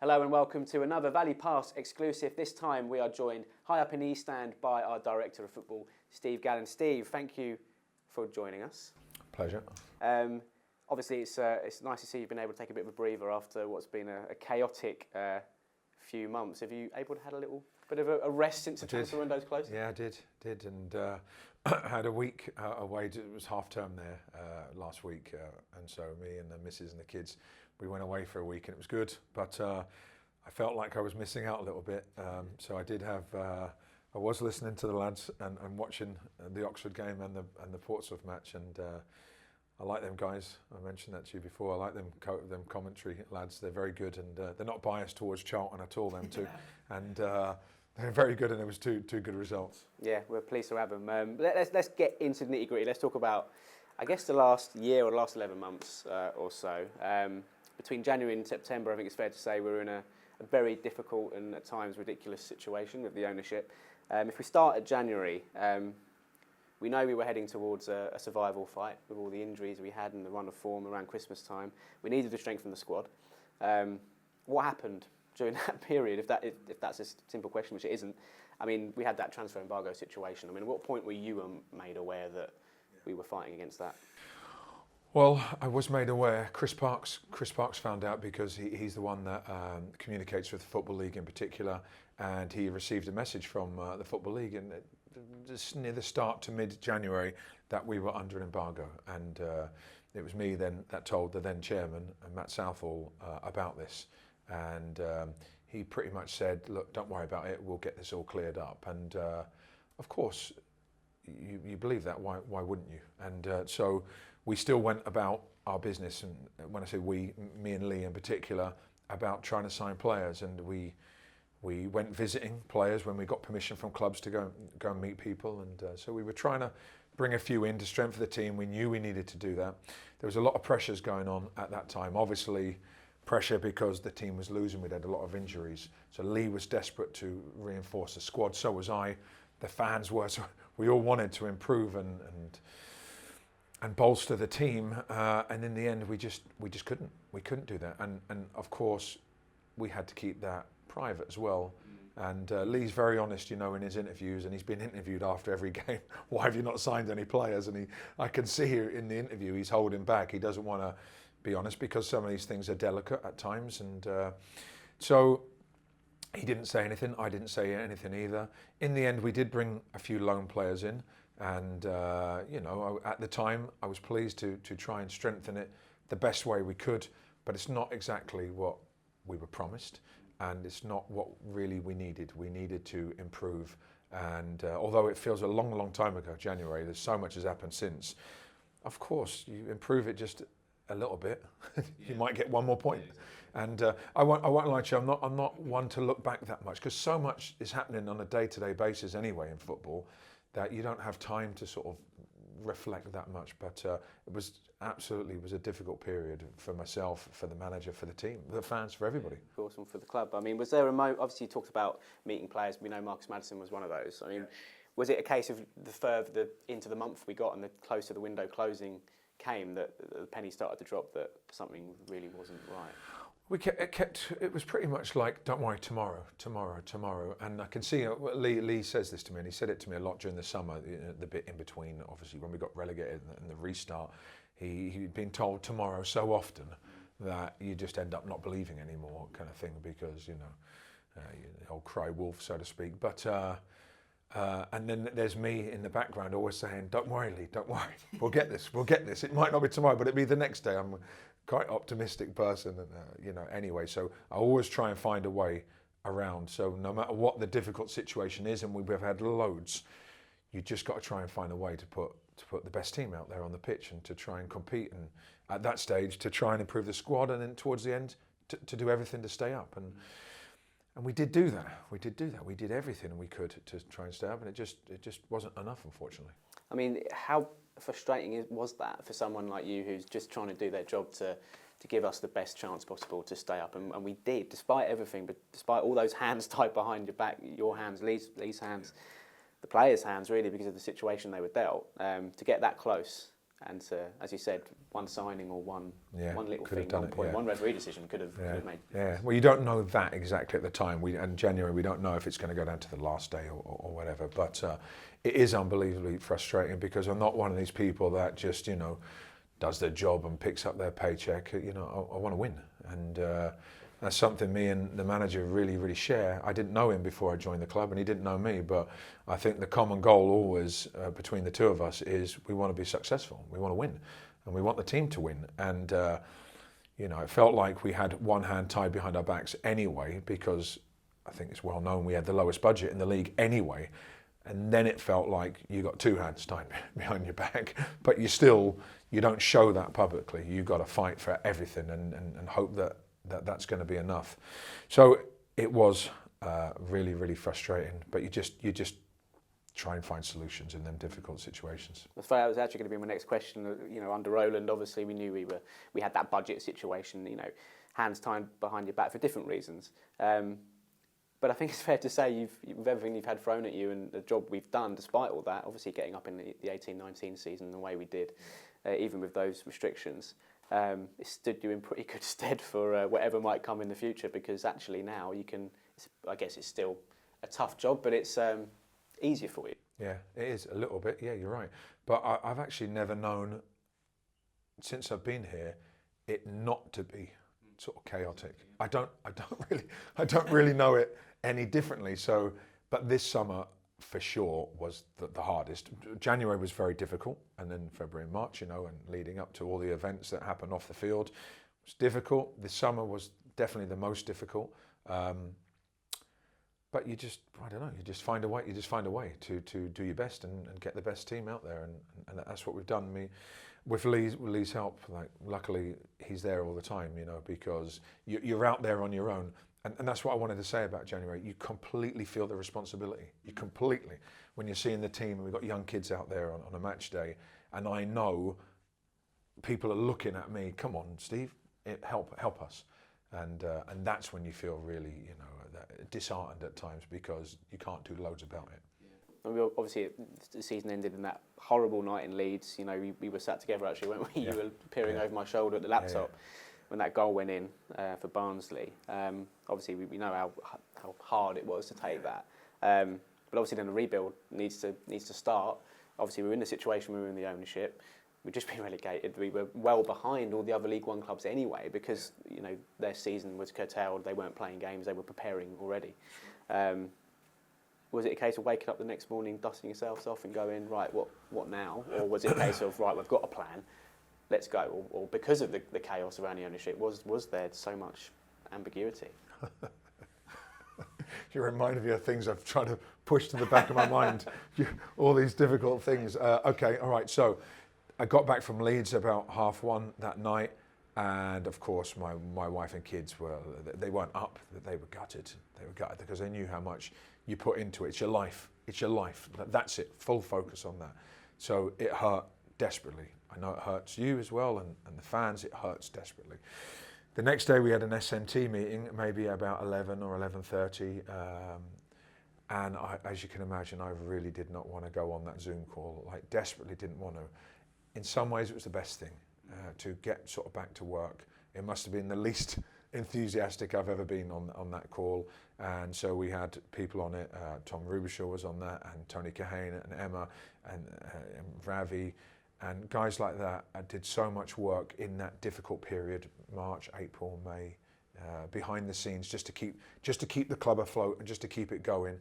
Hello and welcome to another Valley Pass exclusive. This time we are joined high up in the East Stand by our Director of Football, Steve Gallen. Steve, thank you for joining us. Pleasure. Obviously it's nice to see you've been able to take a bit of a breather after what's been a chaotic few months. Have you able to had a little bit of a rest since the transfer window's closed? Yeah, I did, and had a week away. It was half term there last week, and so me and the missus and the kids, we went away for a week, and it was good. But I felt like I was missing out a little bit. So I did have. I was listening to the lads and watching the Oxford game and the Portsmouth match, and I like them guys. I mentioned that to you before. I like them commentary lads. They're very good, and they're not biased towards Charlton at all. Them two, and they're very good, and it was two good results. Yeah, we're pleased to have them. Let's get into the nitty gritty. Let's talk about, I guess, the last year or the last 11 months or so. Between January and September, I think it's fair to say we're in a very difficult and at times ridiculous situation with the ownership. If we start at January, we know we were heading towards a survival fight with all the injuries we had and the run of form around Christmas time. We needed to strengthen the squad. What happened during that period, if that's a simple question, which it isn't? I mean, we had that transfer embargo situation. I mean, at what point were you made aware that we were fighting against that? Well, I was made aware. Chris Parks found out because he's the one that communicates with the Football League in particular, and he received a message from the Football League and just near the start to mid-January that we were under an embargo, and it was me then that told the then chairman, Matt Southall, about this, and he pretty much said, look, don't worry about it, we'll get this all cleared up. And of course you believe that, why wouldn't you? And so we still went about our business, and when I say we, me and Lee in particular, about trying to sign players, and we went visiting players when we got permission from clubs to go and meet people, and so we were trying to bring a few in to strengthen the team. We knew we needed to do that. There was a lot of pressures going on at that time. Obviously, pressure because the team was losing. We'd had a lot of injuries, so Lee was desperate to reinforce the squad. So was I. The fans were. So we all wanted to improve and bolster the team, and in the end, we just couldn't. We couldn't do that, and of course, we had to keep that private as well. And Lee's very honest, you know, in his interviews, and he's been interviewed after every game. Why have you not signed any players? And I can see here in the interview, he's holding back. He doesn't want to be honest because some of these things are delicate at times, and so he didn't say anything. I didn't say anything either. In the end, we did bring a few loan players in, and you know, at the time, I was pleased to try and strengthen it the best way we could. But it's not exactly what we were promised, and it's not what really we needed. We needed to improve, and although it feels a long time ago, January, there's so much has happened since. Of course, you improve it just a little bit, you might get one more point. And I won't lie to you, I'm not one to look back that much, because so much is happening on a day-to-day basis anyway in football that you don't have time to sort of reflect that much. But it was a difficult period for myself, for the manager, for the team, the fans, for everybody. Of course, and for the club. I mean, was there a moment, obviously you talked about meeting players, we know Marcus Maddison was one of those. I mean, was it a case of the further into the month we got and the closer the window closing came that the penny started to drop, that something really wasn't right? It was pretty much like, don't worry, tomorrow. And I can see, Lee says this to me, and he said it to me a lot during the summer, the bit in between, obviously, when we got relegated and the restart. He'd been told tomorrow so often that you just end up not believing anymore, kind of thing, because, you know, the old cry wolf, so to speak. But and then there's me in the background always saying, don't worry, Lee, don't worry, we'll get this. It might not be tomorrow, but it'll be the next day. I'm a quite optimistic person, and you know, anyway, so I always try and find a way around. So no matter what the difficult situation is, and we've had loads, you just got to try and find a way to put the best team out there on the pitch and to try and compete, and at that stage to try and improve the squad, and then towards the end to do everything to stay up. And we did do that. We did everything we could to try and stay up, and it just wasn't enough, unfortunately. I mean, how frustrating was that for someone like you who's just trying to do their job to give us the best chance possible to stay up? And we did, despite everything, but despite all those hands tied behind your back, your hands, Lee's hands, the players' hands, really, because of the situation they were dealt, to get that close And as you said, one signing or one little could have thing, done 1 point, it, one referee decision could have made. Yeah, well, you don't know that exactly at the time. In January, we don't know if it's going to go down to the last day or whatever. But it is unbelievably frustrating because I'm not one of these people that just, does their job and picks up their paycheck. I want to win. And that's something me and the manager really, really share. I didn't know him before I joined the club and he didn't know me, but I think the common goal always between the two of us is we want to be successful. We want to win and we want the team to win. And, it felt like we had one hand tied behind our backs anyway, because I think it's well known we had the lowest budget in the league anyway. And then it felt like you got two hands tied behind your back, but you don't show that publicly. You've got to fight for everything and hope that's going to be enough. So it was really, really frustrating, but you just try and find solutions in them difficult situations. That was actually going to be my next question. Under Roland, obviously we knew we had that budget situation, hands tied behind your back for different reasons. But I think it's fair to say with everything you've had thrown at you and the job we've done, despite all that, obviously getting up in the 18-19 season the way we did, even with those restrictions, it stood you in pretty good stead for whatever might come in the future, because actually now I guess it's still a tough job, but it's easier for you. Yeah, it is a little bit. Yeah, you're right. But I've actually never known, since I've been here, it not to be sort of chaotic. I don't really know it any differently. So, but this summer for sure was the hardest. January was very difficult, and then February and March, and leading up to all the events that happened off the field was difficult. This summer was definitely the most difficult. But you just find a way. You just find a way to do your best and get the best team out there, and that's what we've done. With Lee's help, luckily he's there all the time, because you're out there on your own. And that's what I wanted to say about January. You completely feel the responsibility. You completely. When you're seeing the team, and we've got young kids out there on a match day, and I know people are looking at me, come on, Steve, help us. And that's when you feel really, disheartened at times because you can't do loads about it. Obviously, the season ended in that horrible night in Leeds. We were sat together actually, weren't we? Yeah. You were peering over my shoulder at the laptop when that goal went in for Barnsley. Obviously, we know how hard it was to take that. But obviously, then the rebuild needs to start. Obviously, we were in the situation, we were in the ownership. We'd just been relegated. We were well behind all the other League One clubs anyway, because their season was curtailed. They weren't playing games. They were preparing already. Was it a case of waking up the next morning, dusting yourselves off and going, right, what now? Or was it a case of, right, we've got a plan, let's go? Or because of the chaos around the ownership, was there so much ambiguity? You remind me of things I've tried to push to the back of my mind, all these difficult things. Okay, all right, so I got back from Leeds about 1:30 that night, and of course my wife and kids they weren't up, they were gutted. They were gutted because they knew how much you put into it. It's your life. It's your life. That's it. Full focus on that. So it hurt desperately. I know it hurts you as well, and the fans. It hurts desperately. The next day we had an SMT meeting, maybe about 11 or 11:30, and as you can imagine, I really did not want to go on that Zoom call. Desperately didn't want to. In some ways, it was the best thing to get sort of back to work. It must have been the least enthusiastic I've ever been on that call, and so we had people on it. Tom Rubishaw was on that, and Tony Kahane and Emma and Ravi, and guys like that did so much work in that difficult period, March, April, May, behind the scenes, just to keep the club afloat and just to keep it going.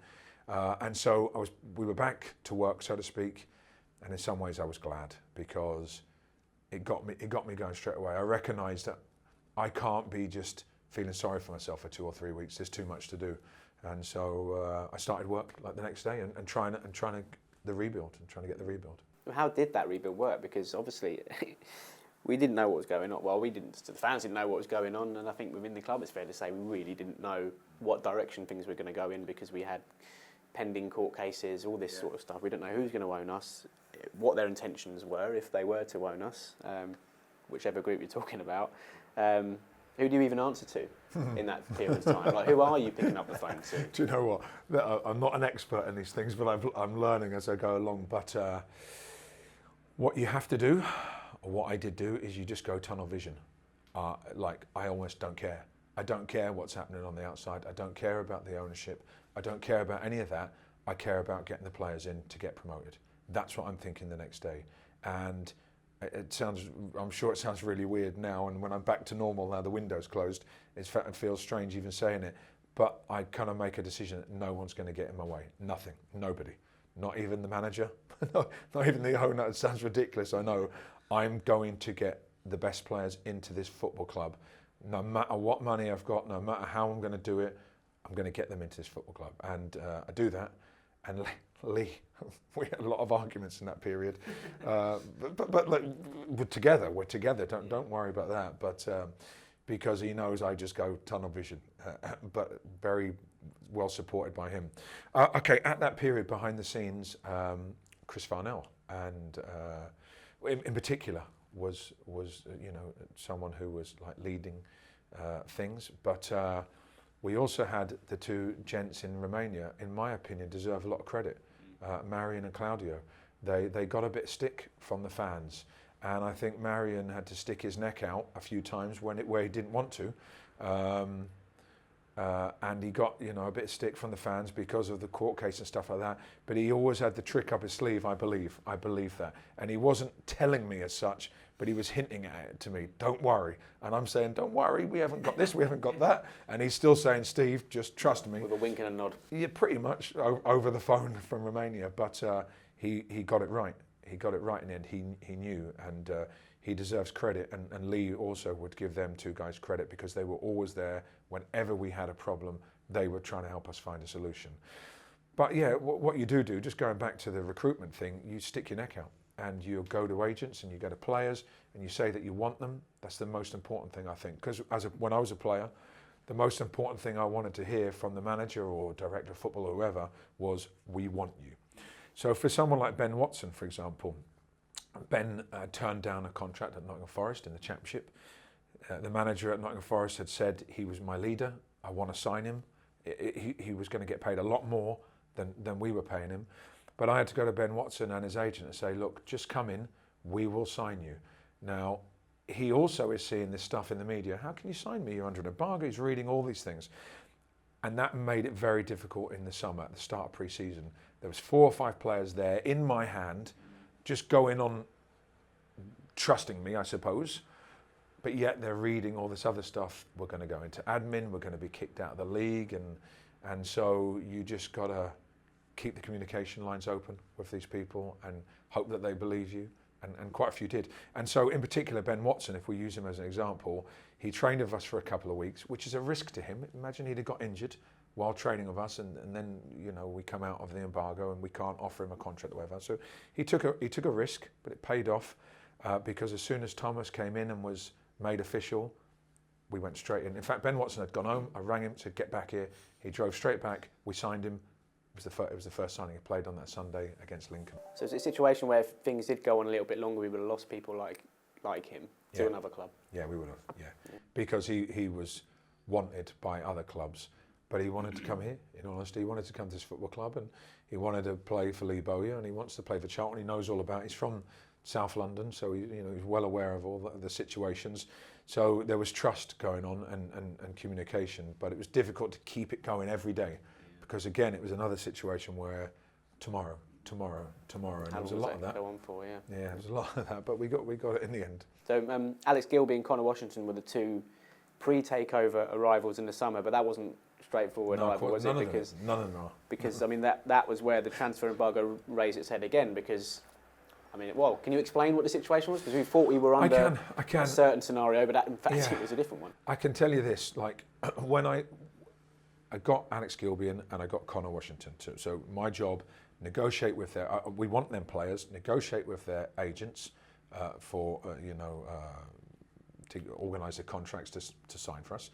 And so we were back to work, so to speak, and in some ways I was glad, because it got me going straight away. I recognised that I can't be just feeling sorry for myself for 2 or 3 weeks. There's too much to do, and so I started work the next day and trying to get the rebuild. How did that rebuild work? Because obviously we didn't know what was going on. Well, the fans didn't know what was going on, and I think within the club it's fair to say we really didn't know what direction things were going to go in, because we had pending court cases, all this sort of stuff. We didn't know who's going to own us, what their intentions were if they were to own us, whichever group you're talking about. Who do you even answer to in that period of time? Who are you picking up the phone to? Do you know what? I'm not an expert in these things, but I'm learning as I go along. But What you have to do, or what I did do, is you just go tunnel vision. Like, I almost don't care. I don't care what's happening on the outside. I don't care about the ownership. I don't care about any of that. I care about getting the players in to get promoted. That's what I'm thinking the next day. And it sounds, I'm sure it sounds really weird now, and when I'm back to normal now, the window's closed, it feels strange even saying it, but I kind of make a decision that no one's going to get in my way. Nothing. Nobody. Not even the manager. Not even the owner. It sounds ridiculous, I know. I'm going to get the best players into this football club. No matter what money I've got, no matter how I'm going to do it, I'm going to get them into this football club. And I do that. And Lee, we had a lot of arguments in that period. But like, we're together. Don't worry about that. But because he knows I just go tunnel vision. But very well supported by him. Okay, at that period, behind the scenes, Chris Farnell, and in particular, was someone who was like leading things. But we also had the two gents in Romania, in my opinion, deserve a lot of credit. Marian and Claudio. They got a bit of stick from the fans, and I think Marian had to stick his neck out a few times where he didn't want to. And he got a bit of stick from the fans because of the court case and stuff like that, but he always had the trick up his sleeve. I believe that, and he wasn't telling me as such, but he was hinting at it to me. Don't worry, and I'm saying, don't worry, we haven't got this, we haven't got that, and he's still saying, Steve, just trust me, with a wink and a nod. Yeah, pretty much over the phone from Romania, but he got it right. He got it right in the end. He knew, and he deserves credit, and Lee also would give them two guys credit because they were always there. Whenever we had a problem, they were trying to help us find a solution. But yeah, what you do, just going back to the recruitment thing, you stick your neck out and you go to agents and you go to players and you say that you want them. That's the most important thing, I think, because when I was a player, the most important thing I wanted to hear from the manager or director of football or whoever was, we want you. So for someone like Ben Watson, for example, Ben turned down a contract at Nottingham Forest in the Championship. The manager at Nottingham Forest had said he was my leader, I want to sign him. He was going to get paid a lot more than we were paying him. But I had to go to Ben Watson and his agent and say, look, just come in, we will sign you. Now, he also is seeing this stuff in the media. How can you sign me? You're under an embargo. He's reading all these things. And that made it very difficult in the summer, at the start of pre-season. There was 4 or 5 players there in my hand, just going on, trusting me, I suppose. But yet they're reading all this other stuff. We're going to go into admin. We're going to be kicked out of the league. And so you just got to keep the communication lines open with these people and hope that they believe you. And quite a few did. And so in particular, Ben Watson, if we use him as an example, he trained with us for a couple of weeks, which is a risk to him. Imagine he'd have got injured while training with us, and then we come out of the embargo and we can't offer him a contract or whatever. So he took a risk, but it paid off because as soon as Thomas came in and was made official, we went straight in. In fact, Ben Watson had gone home. I rang him, said, get back here. He drove straight back. We signed him. It was the first signing. He played on that Sunday against Lincoln. So it's a situation where if things did go on a little bit longer, we would have lost people like him to another club. Yeah, we would have, yeah. Because he was wanted by other clubs, but he wanted to come here, in honesty. He wanted to come to this football club, and he wanted to play for Lee Bowyer, and he wants to play for Charlton. He knows all about it. He's from South London, so he's well aware of all the situations. So there was trust going on and communication, but it was difficult to keep it going every day because, again, it was another situation where tomorrow, and there was a lot of that. Go on for, yeah. Yeah, there was a lot of that, but we got it in the end. So Alex Gilby and Connor Washington were the two pre-takeover arrivals in the summer, but that wasn't straightforward either, was it? Because none of them are. Because I mean that was where the transfer embargo raised its head again. Because I mean, well, can you explain what the situation was? Because we thought we were under a certain scenario, but that, in fact, it was a different one. I can tell you this: like when I got Alex Gilby and I got Connor Washington too. So my job, negotiate with their. We want them players. Negotiate with their agents to organise the contracts to sign for us.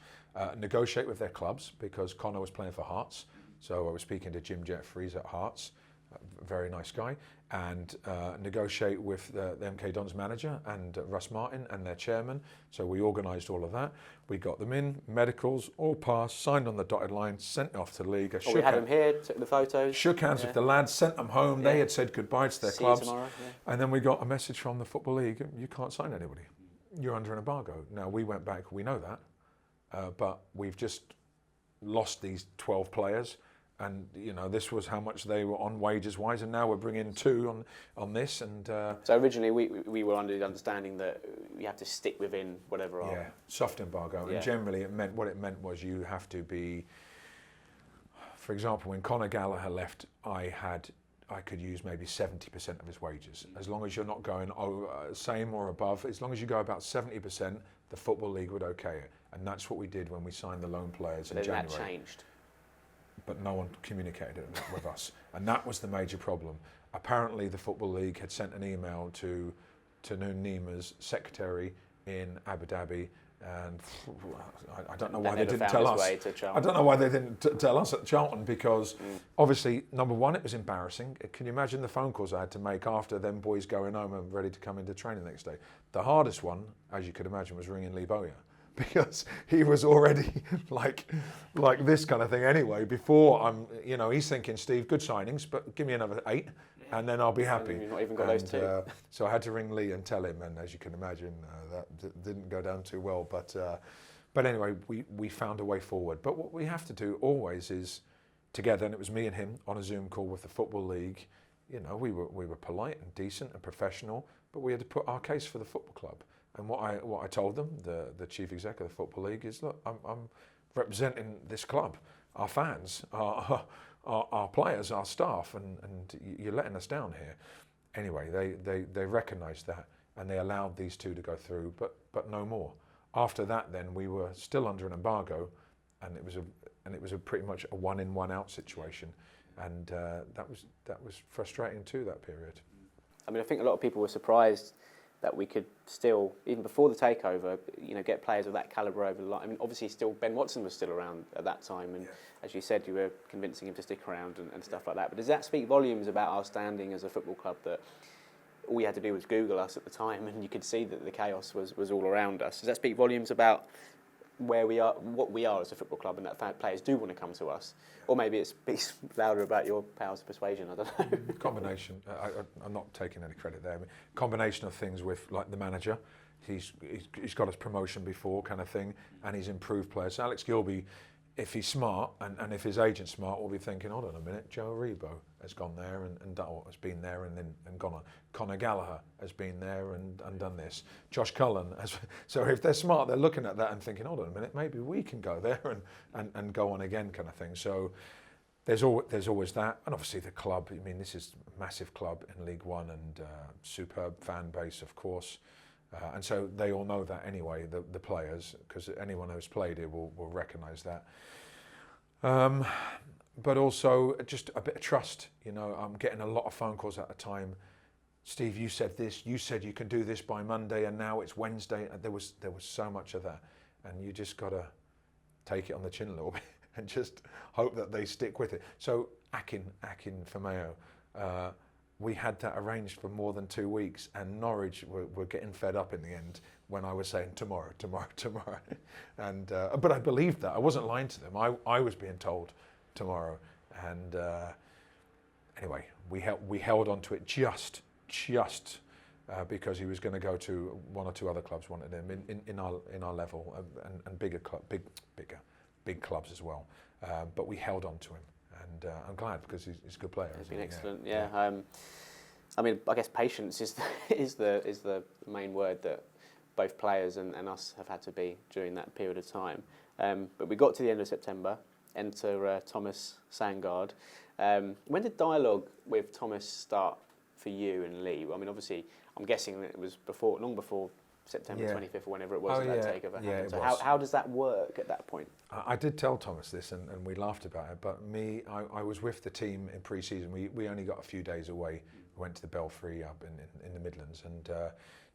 Negotiate with their clubs because Connor was playing for Hearts. So I was speaking to Jim Jeffries at Hearts. a very nice guy, and negotiate with the MK Dons manager and Russ Martin and their chairman. So we organised all of that. We got them in, medicals, all passed, signed on the dotted line, sent off to the league. We had them here, took the photos. Shook hands with the lads, sent them home. They had said goodbye to their clubs. Tomorrow, and then we got a message from the Football League, you can't sign anybody. You're under an embargo. Now, we went back, we know that, but we've just lost these 12 players. And, you know, this was how much they were on wages-wise, and now we're bringing 2 on this. And so originally we were under the understanding that you have to stick within whatever. Yeah, soft embargo. And generally what it meant was you have to be, for example, when Conor Gallagher left, I could use maybe 70% of his wages. As long as you're not going same or above, as long as you go about 70%, the Football League would okay it. And that's what we did when we signed the loan players in January. That changed. But no one communicated it with us. And that was the major problem. Apparently the Football League had sent an email to Noon Nima's secretary in Abu Dhabi, and I don't know why they didn't tell us. I don't know why they didn't tell us at Charlton, because obviously, number one, it was embarrassing. Can you imagine the phone calls I had to make after them boys going home and ready to come into training the next day? The hardest one, as you could imagine, was ringing Lee Bowyer, because he was already like this kind of thing anyway. Before he's thinking, Steve, good signings, but give me another 8, and then I'll be happy. And you've not even got those 2. So I had to ring Lee and tell him, and as you can imagine, that didn't go down too well. But anyway, we found a way forward. But what we have to do always is together, and it was me and him on a Zoom call with the Football League. You know, we were polite and decent and professional, but we had to put our case for the football club. And what I told them, the chief exec of the Football League, is, look, I'm representing this club, our fans, our players, our staff, and you're letting us down here. Anyway, they recognised that, and they allowed these 2 to go through, but no more. After that, then we were still under an embargo, and it was a pretty much a 1-in, 1-out situation, and that was frustrating too, that period. I mean, I think a lot of people were surprised that we could still, even before the takeover, get players of that calibre over the line. I mean, obviously, still Ben Watson was still around at that time, and as you said, you were convincing him to stick around and stuff like that. But does that speak volumes about our standing as a football club, that all you had to do was Google us at the time, and you could see that the chaos was all around us? Does that speak volumes about where we are, what we are as a football club, and that players do want to come to us? Or maybe it speaks louder about your powers of persuasion, I don't know. Combination. I'm not taking any credit there. I mean, combination of things with, like, the manager. He's got his promotion before, kind of thing, and he's improved players. So Alex Gilbey, if he's smart, and if his agent's smart, will be thinking, hold on a minute, Joe Rebo has gone there and has been there and gone on. Conor Gallagher has been there and done this. Josh Cullen has. So if they're smart, they're looking at that and thinking, hold on a minute, maybe we can go there and go on again, kind of thing. So there's always that, and obviously the club. I mean, this is a massive club in League One, and superb fan base, of course. And so they all know that anyway, the players, because anyone who's played it will recognise that. But also just a bit of trust. I'm getting a lot of phone calls at a time. Steve, you said this. You said you can do this by Monday, and now it's Wednesday. And there was so much of that, and you just got to take it on the chin a little bit and just hope that they stick with it. So Akin Fameo. We had that arranged for more than 2 weeks, and Norwich were getting fed up in the end when I was saying tomorrow. And but I believed that. I wasn't lying to them. I was being told tomorrow. And anyway, we held on to it just because he was going to go to 1 or 2 other clubs wanted him in our level, and big clubs as well. But we held on to him. And I'm glad, because he's a good player. He's been excellent, yeah. I mean, I guess patience is the main word that both players and us have had to be during that period of time. But we got to the end of September, enter Thomas Sandgaard. When did dialogue with Thomas start for you and Lee? I mean, obviously, I'm guessing that it was long before September 25th or whenever it was that takeover happened. So how does that work at that point? I did tell Thomas this, and we laughed about it, but I was with the team in pre-season. We only got a few days away. We went to the Belfry up in the Midlands, and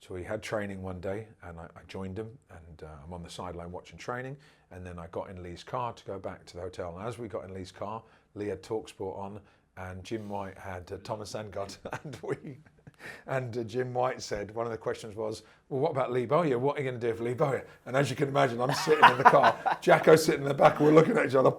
so we had training one day, and I joined him, and I'm on the sideline watching training, and then I got in Lee's car to go back to the hotel. And as we got in Lee's car, Lee had TalkSport on, and Jim White had Thomas Sandgaard, and Jim White said one of the questions was, well, what about Lee Bowyer? What are you going to do for Lee Bowyer? And as you can imagine, I'm sitting in the car, Jacko's sitting in the back, we're looking at each other.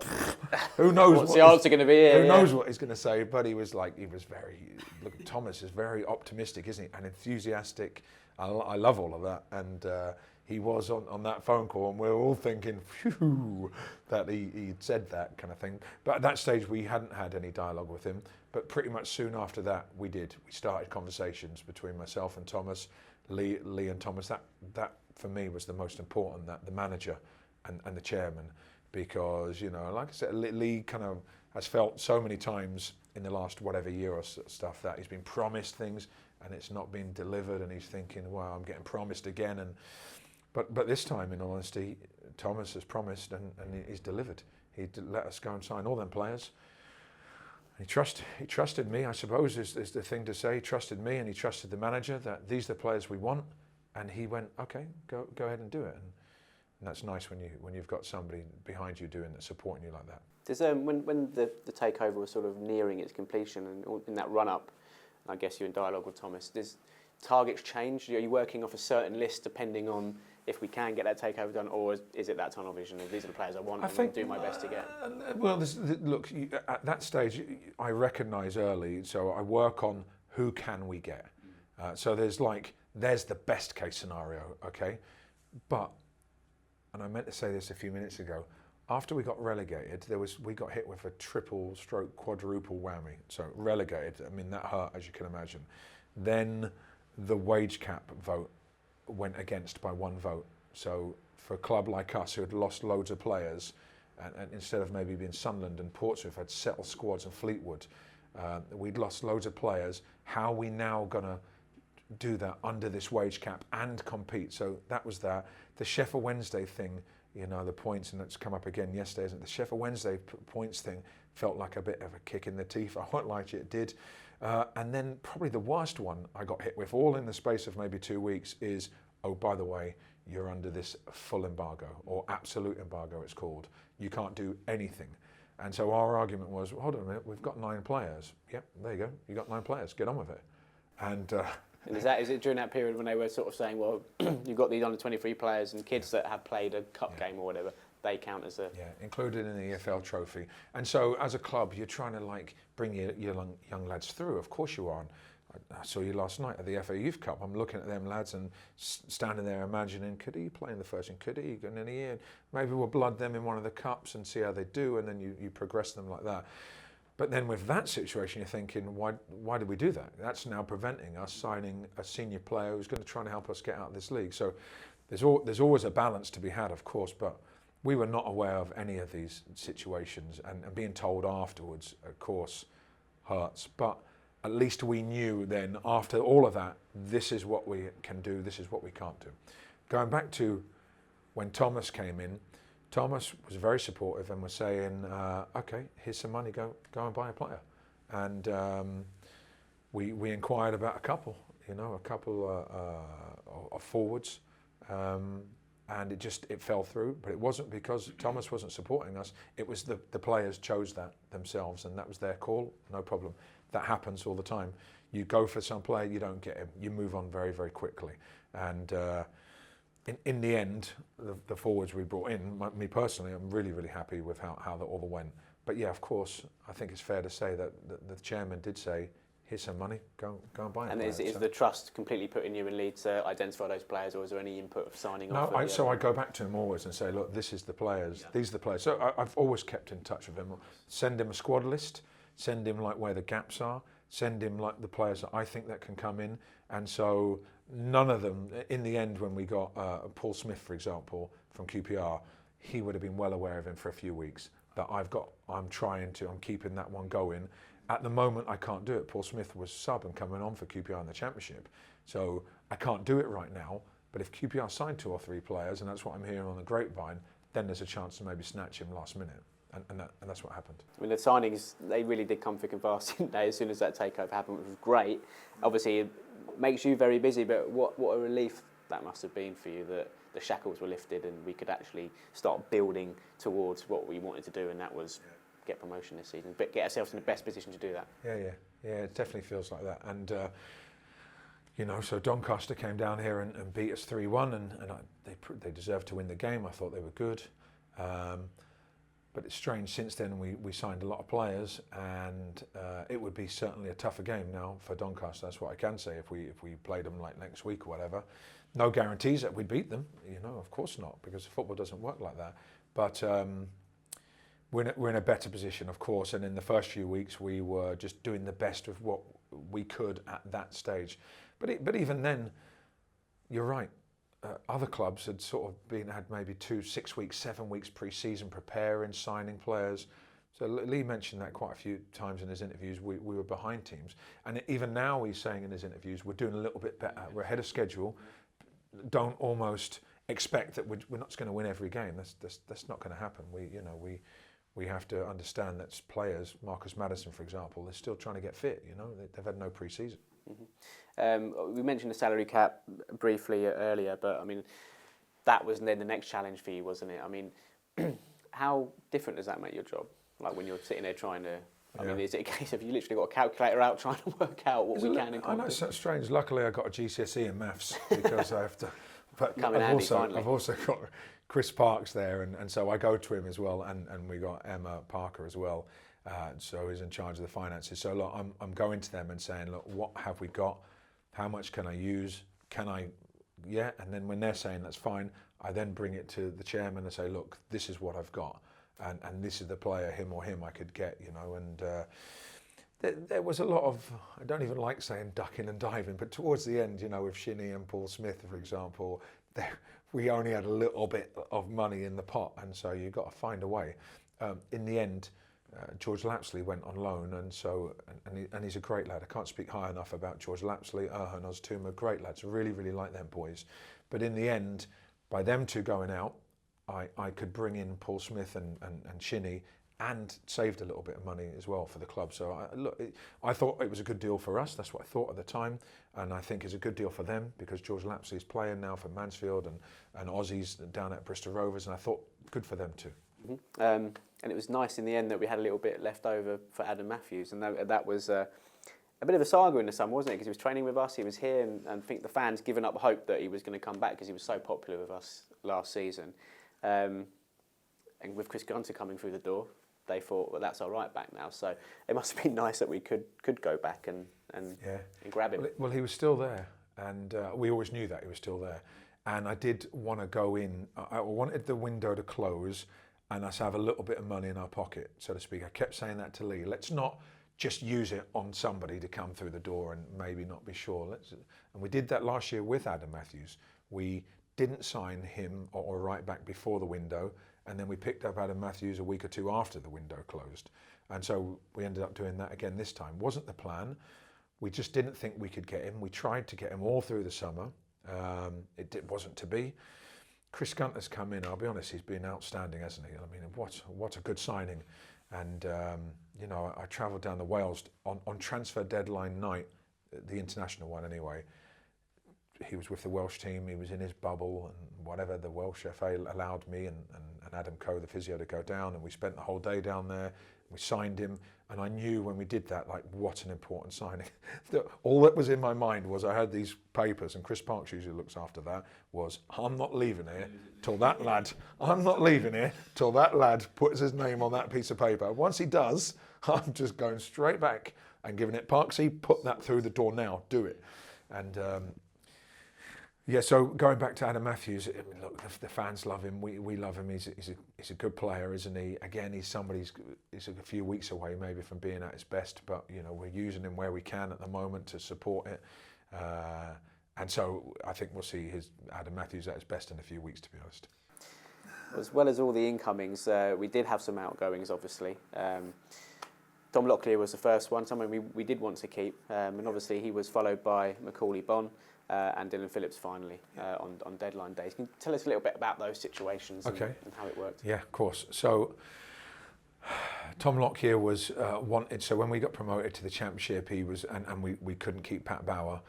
Who knows what's the answer going to be here? Who knows what he's going to say? But he was very. Look, Thomas is very optimistic, isn't he? And enthusiastic. I love all of that, and he was on that phone call, and we were all thinking, phew, that he'd said that kind of thing. But at that stage, we hadn't had any dialogue with him. But pretty much soon after that, we did. We started conversations between myself and Thomas, Lee and Thomas. That for me was the most important. That the manager and the chairman, because like I said, Lee kind of has felt so many times in the last whatever year or stuff that he's been promised things and it's not been delivered, and he's thinking, wow, I'm getting promised again. But this time, in all honesty, Thomas has promised and he's delivered. He let us go and sign all them players. He trusted me, I suppose, is the thing to say. He trusted me and he trusted the manager that these are the players we want. And he went, okay, go ahead and do it. And that's nice when you've got somebody behind you doing that, supporting you like that. Does when the takeover was sort of nearing its completion and in that run up, I guess you're in dialogue with Thomas, does targets change? Are you working off a certain list depending on if we can get that takeover done, or is it that tunnel vision of these are the players I want and I'll do my best to get? Well, look, at that stage, I recognise early, so I work on who can we get. So there's the best case scenario, okay? But, and I meant to say this a few minutes ago, after we got relegated, we got hit with a triple stroke quadruple whammy. So relegated, I mean, that hurt, as you can imagine. Then the wage cap vote went against by one vote. So for a club like us who had lost loads of players, and instead of maybe being Sunderland and Portsmouth had settled squads and Fleetwood, we'd lost loads of players. How are we now going to do that under this wage cap and compete? So that was that. The Sheffield Wednesday thing, the points, and it's come up again yesterday, isn't it? The Sheffield Wednesday points thing felt like a bit of a kick in the teeth. I won't lie to you, it did. And then probably the worst one I got hit with, all in the space of maybe 2 weeks, is, oh, by the way, you're under this full embargo, or absolute embargo it's called. You can't do anything. And so our argument was, well, hold on a minute, we've got 9 players. Yep, there you go, you got 9 players, get on with it. And is it during that period when they were sort of saying, well, you've got these under 23 players and kids that have played a cup game or whatever, they count as a... Yeah, included in the EFL trophy. And so as a club, you're trying to bring your young lads through. Of course you are. I saw you last night at the FA Youth Cup. I'm looking at them lads and standing there imagining, could he play in the first team? Could he? And then maybe we'll blood them in one of the cups and see how they do, and then you progress them like that. But then with that situation, you're thinking, why did we do that? That's now preventing us signing a senior player who's going to try and help us get out of this league. So there's always a balance to be had, of course, but we were not aware of any of these situations, and being told afterwards, of course, hurts. But at least we knew then, after all of that, this is what we can do, this is what we can't do. Going back to when Thomas came in, Thomas was very supportive and was saying, okay, here's some money, go and buy a player. And we inquired about a couple of forwards, and it fell through. But it wasn't because Thomas wasn't supporting us, it was the players chose that themselves, and that was their call, no problem. That happens all the time. You go for some player, you don't get him, you move on very, very quickly. And in the end, the forwards we brought in, me personally, I'm really, really happy with how that all went. But yeah, of course, I think it's fair to say that the chairman did say, here's some money, go and buy it. And is the trust completely put in you and Lee to identify those players, or is there any input of signing off? No, so I go back to him always and say, look, this is the players, these are the players. So I've always kept in touch with him. Send him a squad list, send him where the gaps are, send him the players that I think that can come in. And so none of them, in the end, when we got Paul Smith, for example, from QPR, he would have been well aware of him for a few weeks. That I'm keeping that one going. At the moment, I can't do it. Paul Smith was sub and coming on for QPR in the Championship. So I can't do it right now. But if QPR signed 2 or 3 players, and that's what I'm hearing on the grapevine, then there's a chance to maybe snatch him last minute. And that's what happened. I mean, the signings, they really did come thick and fast, didn't they, as soon as that takeover happened, which was great. Obviously, it makes you very busy, but what a relief that must have been for you, that the shackles were lifted and we could actually start building towards what we wanted to do, and that was get promotion this season, but get ourselves in the best position to do that. Yeah, it definitely feels like that. And so Doncaster came down here and beat us 3-1, and they deserved to win the game. I thought they were good. But it's strange, since then we signed a lot of players, and it would be certainly a tougher game now for Doncaster. That's what I can say. If we played them like next week or whatever, no guarantees that we'd beat them. Of course not, because football doesn't work like that. But we're in a better position, of course. And in the first few weeks, we were just doing the best of what we could at that stage. But even then, you're right. Other clubs had had maybe 2, 6 weeks, 7 weeks pre-season preparing, signing players. So Lee mentioned that quite a few times in his interviews. We were behind teams, and even now he's saying in his interviews we're doing a little bit better. We're ahead of schedule. Don't almost expect that we're not going to win every game. That's not going to happen. We have to understand that players, Marcus Maddison for example, they're still trying to get fit. They've had no pre-season. We mentioned the salary cap briefly earlier, but I mean, that was then the next challenge for you, wasn't it? I mean, how different does that make your job? Like when you're sitting there trying to, I mean, is it a case of you literally got a calculator out trying to work out what we can and can't do? I know it's so strange. Luckily, I got a GCSE in maths because I have to. But I've also got Chris Parks there, and so I go to him as well, and we got Emma Parker as well. So he's in charge of the finances. So look, I'm going to them and saying, look, what have we got? How much can I use? And then when they're saying that's fine, I then bring it to the chairman and say, look, this is what I've got, and this is the player, him or him, I could get, and there was a lot of, I don't even like saying ducking and diving, but towards the end, with Shinnie and Paul Smith, for example, we only had a little bit of money in the pot, and so you've got to find a way. In the end, George Lapsley went on loan, and he's a great lad. I can't speak high enough about George Lapsley, and Oztuma, great lads. Really, really like them boys. But in the end, by them two going out, I could bring in Paul Smith and Shinnie, and saved a little bit of money as well for the club. So I thought it was a good deal for us. That's what I thought at the time, and I think it's a good deal for them because George Lapsley's playing now for Mansfield, and Aussie's down at Bristol Rovers, and I thought good for them too. Mm-hmm. And it was nice in the end that we had a little bit left over for Adam Matthews, and that was a bit of a saga in the summer, wasn't it? Because he was training with us, he was here, and I think the fans given up hope that he was going to come back because he was so popular with us last season. And with Chris Gunter coming through the door, they thought, well, that's our right back now. So it must have been nice that we could go back and grab him. Well, he was still there, and we always knew that he was still there. And I did want to go in. I wanted the window to close and us have a little bit of money in our pocket, so to speak. I kept saying that to Lee. Let's not just use it on somebody to come through the door and maybe not be sure. And we did that last year with Adam Matthews. We didn't sign him or right back before the window, and then we picked up Adam Matthews a week or two after the window closed. And so we ended up doing that again this time. Wasn't the plan. We just didn't think we could get him. We tried to get him all through the summer. It wasn't to be. Chris Gunter's come in. I'll be honest, he's been outstanding, hasn't he? I mean, what a good signing. And I travelled down to Wales on transfer deadline night, the international one anyway. He was with the Welsh team. He was in his bubble and whatever. The Welsh FA allowed me and Adam Coe, the physio, to go down, and we spent the whole day down there. We signed him, and I knew when we did that, like, what an important signing. All that was in my mind was I had these papers, and Chris Parks usually looks after that, was I'm not leaving here till that lad puts his name on that piece of paper. Once he does, I'm just going straight back and giving it, Parksy, put that through the door now, do it. And so going back to Adam Matthews, I mean, look, the fans love him. We love him. He's a good player, isn't he? Again, he's a few weeks away maybe from being at his best, but we're using him where we can at the moment to support it. And so I think we'll see Adam Matthews at his best in a few weeks, to be honest. As well as all the incomings, we did have some outgoings, obviously. Tom Locklear was the first one, someone we did want to keep, and obviously he was followed by Macaulay Bonne. And Dylan Phillips finally on deadline days. Can you tell us a little bit about those situations and how it worked? Yeah, of course. So Tom Lockyer was wanted. So when we got promoted to the Championship, he was, and we couldn't keep Pat Bauer.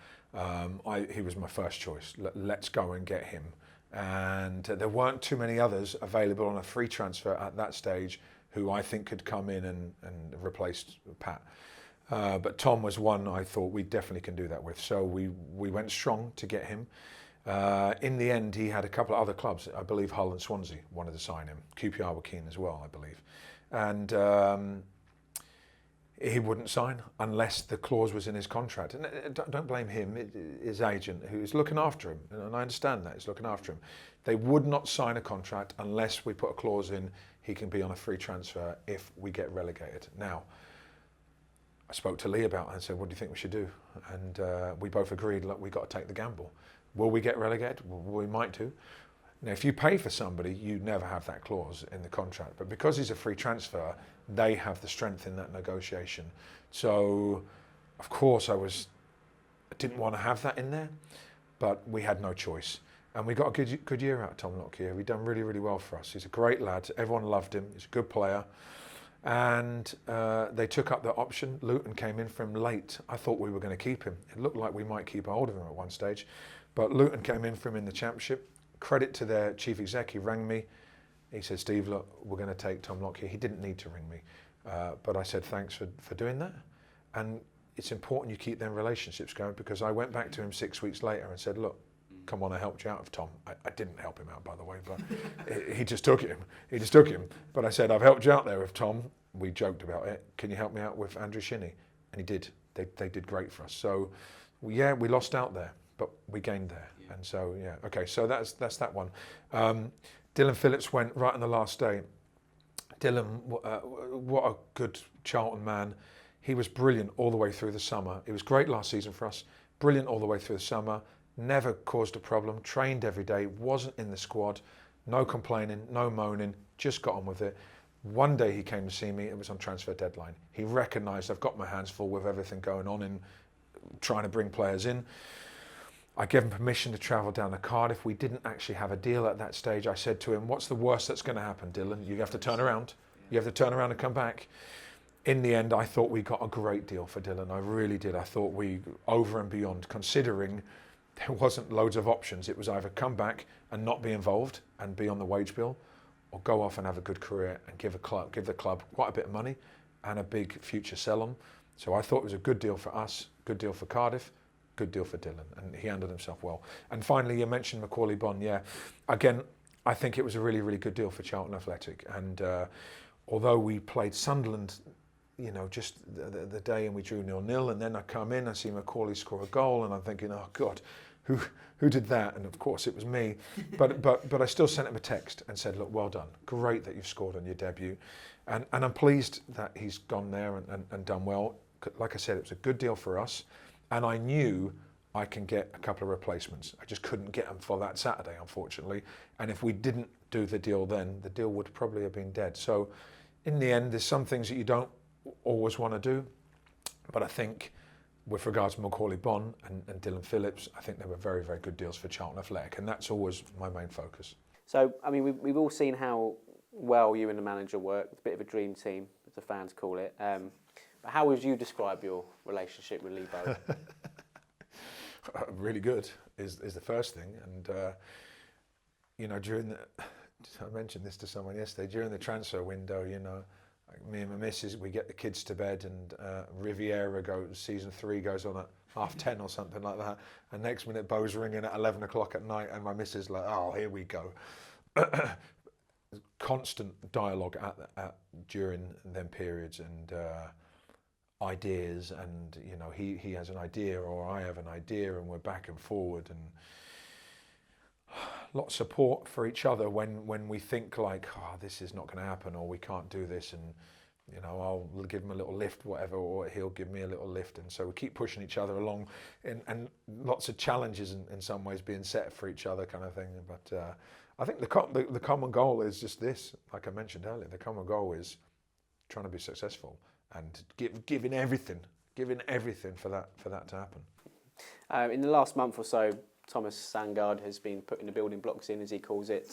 He was my first choice. Let's go and get him. And there weren't too many others available on a free transfer at that stage who I think could come in and replace Pat. But Tom was one I thought we definitely can do that with. So we went strong to get him. In the end, he had a couple of other clubs. I believe Hull and Swansea wanted to sign him. QPR were keen as well, I believe. And he wouldn't sign unless the clause was in his contract. And don't blame him, his agent, who's looking after him. And I understand that, he's looking after him. They would not sign a contract unless we put a clause in he can be on a free transfer if we get relegated. Now, I spoke to Lee about it and said, what do you think we should do? And we both agreed, look, we've got to take the gamble. Will we get relegated? Well, we might do. Now, if you pay for somebody, you never have that clause in the contract. But because he's a free transfer, they have the strength in that negotiation. So, of course, I didn't want to have that in there, but we had no choice. And we got a good year out of Tom Lockyer. He'd done really, really well for us. He's a great lad. Everyone loved him. He's a good player. And they took up the option. Luton came in for him late. I thought we were going to keep him. It looked like we might keep hold of him at one stage. But Luton came in for him in the Championship. Credit to their chief exec, he rang me. He said, Steve, look, we're going to take Tom Lockyer. He didn't need to ring me. But I said, thanks for doing that. And it's important you keep them relationships going, because I went back to him 6 weeks later and said, look, come on, I helped you out of Tom. I didn't help him out, by the way, but he just took him. He just took him. But I said, I've helped you out there with Tom. We joked about it. Can you help me out with Andrew Shinney? And he did. They did great for us. So, yeah, we lost out there, but we gained there. Yeah. And so, yeah, okay, so that's that one. Dylan Phillips went right on the last day. Dylan, what a good Charlton man. He was brilliant all the way through the summer. It was great last season for us. Brilliant all the way through the summer. Never caused a problem. Trained every day. Wasn't in the squad. No complaining, no moaning. Just got on with it. One day he came to see me. It was on transfer deadline. He recognised I've got my hands full with everything going on in trying to bring players in. I gave him permission to travel down to Cardiff. We didn't actually have a deal at that stage. I said to him, what's the worst that's going to happen, Dylan? You have to turn around. You have to turn around and come back. In the end, I thought we got a great deal for Dylan. I really did. I thought we, over and beyond, considering there wasn't loads of options. It was either come back and not be involved and be on the wage bill, or go off and have a good career and give the club quite a bit of money and a big future sell-on. So I thought it was a good deal for us, good deal for Cardiff, good deal for Dylan, and he handled himself well. And finally, you mentioned Macaulay Bonne. Yeah, again, I think it was a really, really good deal for Charlton Athletic. And although we played Sunderland, you know, just the day, and we drew 0-0, and then I come in, I see Macaulay score a goal, and I'm thinking, oh God, who did that? And of course it was me. But I still sent him a text and said, look, well done, great that you've scored on your debut, and I'm pleased that he's gone there and done well. Like I said, it was a good deal for us. And I knew I can get a couple of replacements. I just couldn't get them for that Saturday, unfortunately. And if we didn't do the deal then, the deal would probably have been dead. So in the end, there's some things that you don't always want to do. But I think with regards to Macaulay Bonne and Dylan Phillips, I think they were very, very good deals for Charlton Athletic. And that's always my main focus. So, I mean, we've all seen how well you and the manager work. It's a bit of a dream team, as the fans call it. But how would you describe your relationship with Lee Bowyer? Really good is the first thing. And, you know, I mentioned this to someone yesterday, during the transfer window, you know, like me and my missus, we get the kids to bed, and Riviera season 3 goes on at 10:30 or something like that. And next minute, Bo's ringing at 11 o'clock at night, and my missus is like, oh, here we go. Constant dialogue during them periods, and ideas, and you know, he has an idea or I have an idea, and we're back and forward, and a lot of support for each other when we think like, oh, this is not going to happen, or we can't do this, and you know, I'll give him a little lift, whatever, or he'll give me a little lift, and so we keep pushing each other along, and lots of challenges in some ways being set for each other, kind of thing. But I think the common goal is just this, like I mentioned earlier, the common goal is trying to be successful and giving everything for that to happen. In the last month or so, Thomas Sandgaard has been putting the building blocks in, as he calls it,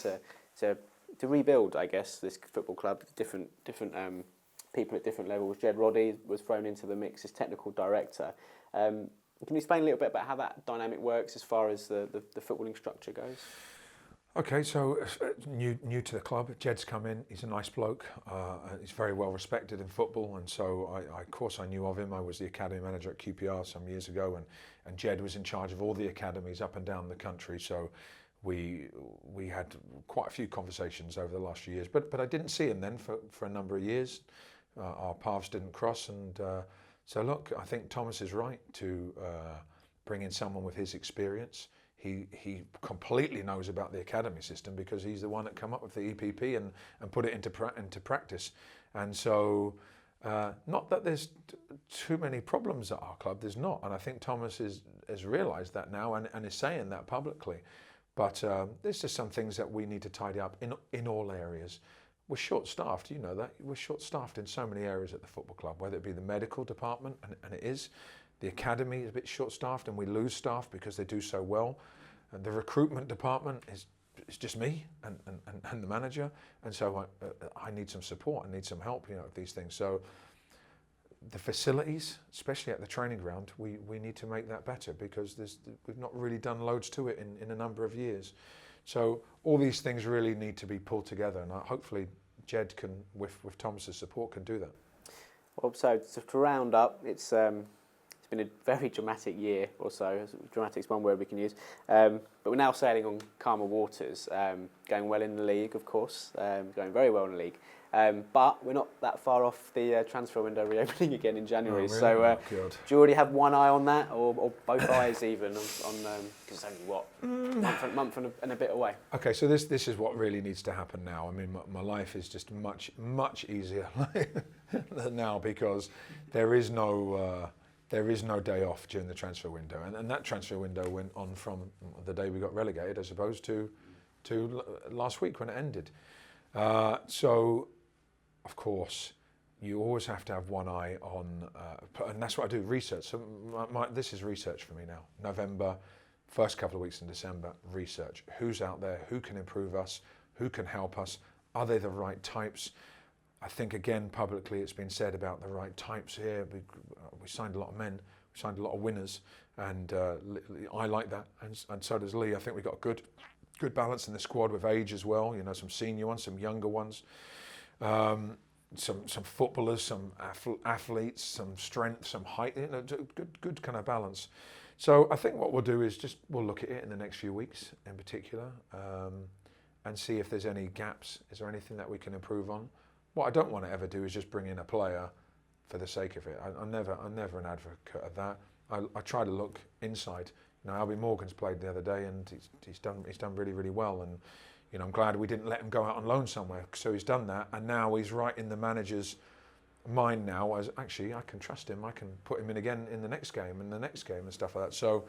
to rebuild, I guess, this football club. Different people at different levels. Jed Roddy was thrown into the mix as technical director. Can you explain a little bit about how that dynamic works as far as the footballing structure goes? Okay, so new to the club. Jed's come in. He's a nice bloke. He's very well respected in football, and so of course I knew of him. I was the academy manager at QPR some years ago, and Jed was in charge of all the academies up and down the country. So we had quite a few conversations over the last few years, but I didn't see him then for a number of years. Our paths didn't cross, and so look, I think Thomas is right to bring in someone with his experience. He completely knows about the academy system because he's the one that came up with the EPP and put it into practice. And so, not that there's too many problems at our club, there's not. And I think Thomas has realised that now and is saying that publicly. But there's just some things that we need to tidy up in all areas. We're short-staffed, you know that. We're short-staffed in so many areas at the football club, whether it be the medical department, and it is. The academy is a bit short-staffed and we lose staff because they do so well. And the recruitment department is just me and the manager. And so I need some support, I need some help, you know, with these things. So the facilities, especially at the training ground, we need to make that better because we've not really done loads to it in a number of years. So all these things really need to be pulled together, and hopefully Jed can, with Thomas's support, can do that. Well, so to round up, it's been a very dramatic year or so. Dramatic is one word we can use. But we're now sailing on calmer waters, going well in the league, of course, going very well in the league. But we're not that far off the transfer window reopening again in January. Oh, really? So Do you already have one eye on that, or both eyes even, on because it's only, what, month and a bit away? Okay, so this is what really needs to happen now. I mean, my life is just much easier now because there is no day off during the transfer window, and that transfer window went on from the day we got relegated as opposed to last week when it ended. So, of course, you always have to have one eye on, and that's what I do, research. So this is research for me now. November, first couple of weeks in December, research. Who's out there? Who can improve us? Who can help us? Are they the right types? I think, again, publicly it's been said about the right types here. We signed a lot of men, we signed a lot of winners, and I like that, and so does Lee. I think we've got a good balance in the squad with age as well, you know, some senior ones, some younger ones, some footballers, some athletes, some strength, some height, you know, good kind of balance. So I think what we'll do is we'll look at it in the next few weeks in particular, and see if there's any gaps. Is there anything that we can improve on? What I don't want to ever do is just bring in a player for the sake of it. I'm never an advocate of that. I try to look inside. You know, Albie Morgan's played the other day, and he's done really well. And you know, I'm glad we didn't let him go out on loan somewhere. So he's done that, and now he's right in the manager's mind now. As actually, I can trust him. I can put him in again in the next game and the next game and stuff like that. So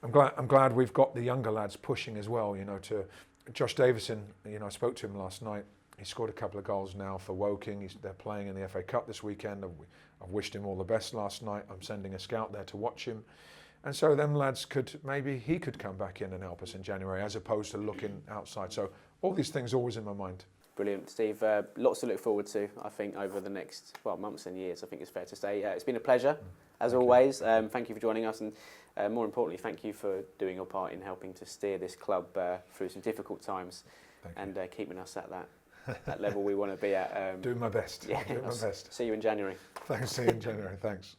I'm glad we've got the younger lads pushing as well. You know, to Josh Davison. You know, I spoke to him last night. He scored a couple of goals now for Woking. They're playing in the FA Cup this weekend. I've wished him all the best last night. I'm sending a scout there to watch him. And so them lads maybe he could come back in and help us in January as opposed to looking outside. So all these things always in my mind. Brilliant, Steve. Lots to look forward to, I think, over the next, months and years, I think it's fair to say. It's been a pleasure, as always. Thank you for joining us, and more importantly, thank you for doing your part in helping to steer this club through some difficult times and keeping us at that level we want to be at. Doing my best. Yeah, doing my best. See you in January. Thanks, see you in January. Thanks.